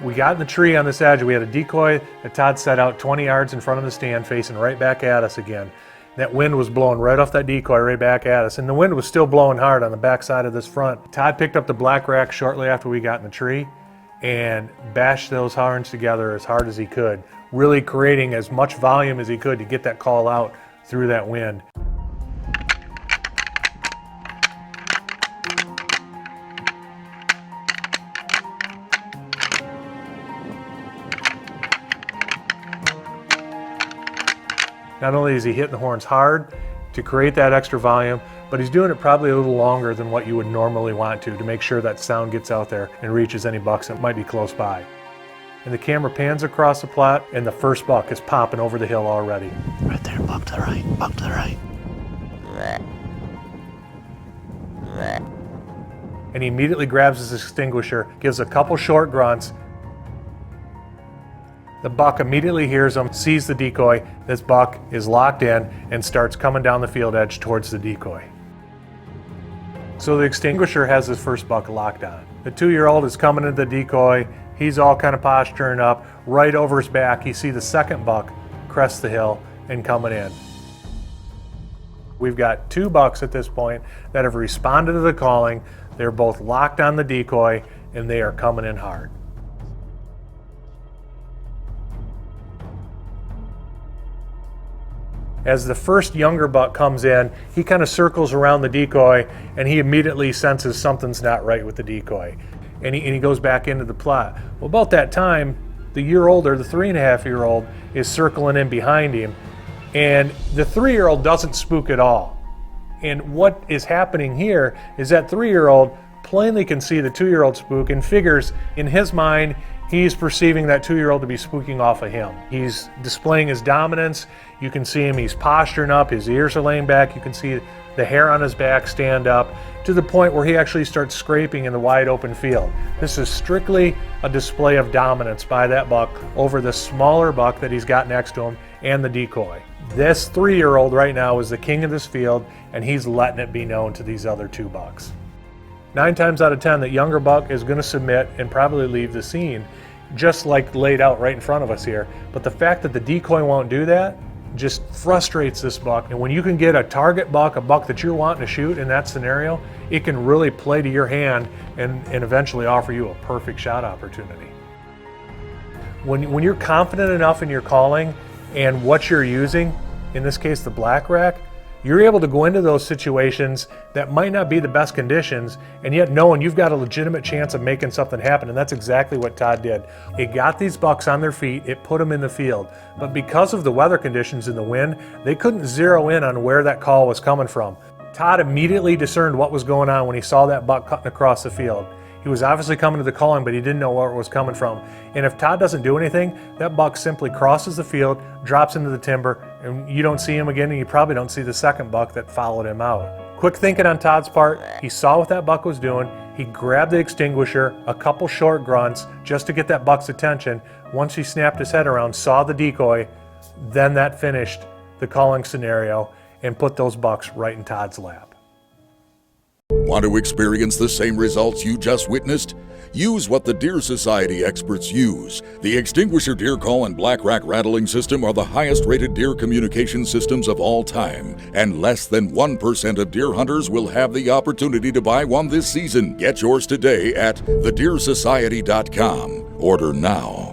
We got in the tree on this edge. We had a decoy that Todd set out 20 yards in front of the stand facing right back at us again. That wind was blowing right off that decoy right back at us, and the wind was still blowing hard on the back side of this front. Todd picked up the black rack shortly after we got in the tree and bashed those horns together as hard as he could, really creating as much volume as he could to get that call out through that wind. Not only is he hitting the horns hard to create that extra volume, but he's doing it probably a little longer than what you would normally want to make sure that sound gets out there and reaches any bucks that might be close by. And the camera pans across the plot, and the first buck is popping over the hill already. Right there, buck to the right, buck to the right. And he immediately grabs his extinguisher, gives a couple short grunts. The buck immediately hears him, sees the decoy. This buck is locked in and starts coming down the field edge towards the decoy. So the extinguisher has his first buck locked on. The 2-year-old is coming into the decoy. He's all kind of posturing up. Right over his back, you see the second buck crest the hill and coming in. We've got 2 bucks at this point that have responded to the calling. They're both locked on the decoy and they are coming in hard. As the first younger buck comes in, he kind of circles around the decoy and he immediately senses something's not right with the decoy. And he goes back into the plot. Well, about that time, the year older, the 3.5-year-old, is circling in behind him. And the 3-year-old doesn't spook at all. And what is happening here is that 3-year-old plainly can see the 2-year-old spook and figures in his mind he's perceiving that 2-year-old to be spooking off of him. He's displaying his dominance. You can see him, he's posturing up, his ears are laying back. You can see the hair on his back stand up to the point where he actually starts scraping in the wide open field. This is strictly a display of dominance by that buck over the smaller buck that he's got next to him and the decoy. This 3-year-old right now is the king of this field, and he's letting it be known to these other 2 bucks. 9 times out of 10, that younger buck is going to submit and probably leave the scene, just like laid out right in front of us here. But the fact that the decoy won't do that just frustrates this buck. And when you can get a target buck, a buck that you're wanting to shoot in that scenario, it can really play to your hand and eventually offer you a perfect shot opportunity. When you're confident enough in your calling and what you're using, in this case the black rack, you're able to go into those situations that might not be the best conditions, and yet knowing you've got a legitimate chance of making something happen, and that's exactly what Todd did. It got these bucks on their feet, it put them in the field, but because of the weather conditions and the wind, they couldn't zero in on where that call was coming from. Todd immediately discerned what was going on when he saw that buck cutting across the field. He was obviously coming to the calling, but he didn't know where it was coming from. And if Todd doesn't do anything, that buck simply crosses the field, drops into the timber, and you don't see him again, and you probably don't see the second buck that followed him out. Quick thinking on Todd's part, he saw what that buck was doing. He grabbed the extinguisher, a couple short grunts, just to get that buck's attention. Once he snapped his head around, saw the decoy, then that finished the calling scenario and put those bucks right in Todd's lap. Want to experience the same results you just witnessed? Use what the Deer Society experts use. The Extinguisher Deer Call and Black Rack Rattling System are the highest rated deer communication systems of all time, and less than 1% of deer hunters will have the opportunity to buy one this season. Get yours today at thedeersociety.com. Order now.